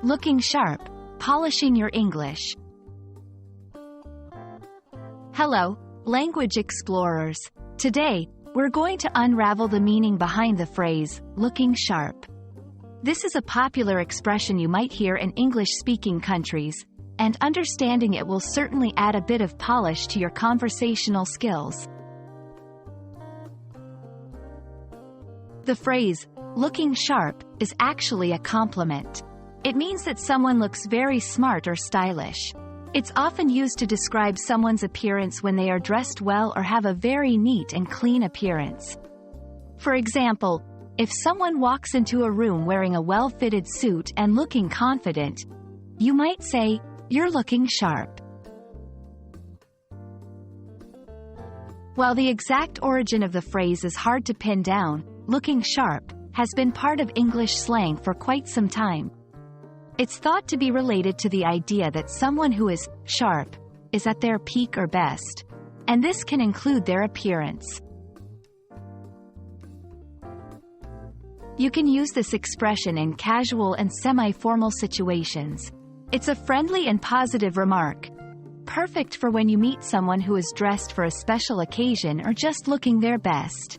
Looking sharp, polishing your English. Hello, language explorers. Today, we're going to unravel the meaning behind the phrase, looking sharp. This is a popular expression you might hear in English-speaking countries, and understanding it will certainly add a bit of polish to your conversational skills. The phrase, looking sharp, is actually a compliment. It means that someone looks very smart or stylish. It's often used to describe someone's appearance when they are dressed well or have a very neat and clean appearance. For example, if someone walks into a room wearing a well-fitted suit and looking confident, you might say, "You're looking sharp." While the exact origin of the phrase is hard to pin down, looking sharp has been part of English slang for quite some time. It's thought to be related to the idea that someone who is sharp is at their peak or best, and this can include their appearance. You can use this expression in casual and semi-formal situations. It's a friendly and positive remark, perfect for when you meet someone who is dressed for a special occasion or just looking their best.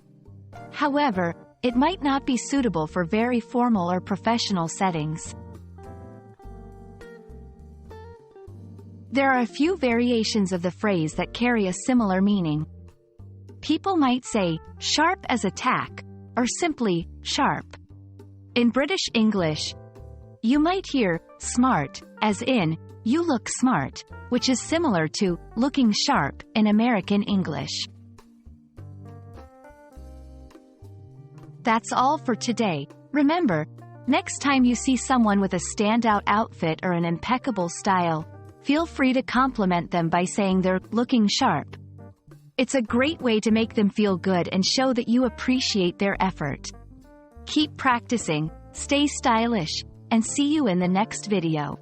However, it might not be suitable for very formal or professional settings. There are a few variations of the phrase that carry a similar meaning. People might say, sharp as a tack, or simply, sharp. In British English, you might hear, smart, as in, you look smart, which is similar to, looking sharp, in American English. That's all for today. Remember, next time you see someone with a standout outfit or an impeccable style, feel free to compliment them by saying they're looking sharp. It's a great way to make them feel good and show that you appreciate their effort. Keep practicing, stay stylish, and see you in the next video.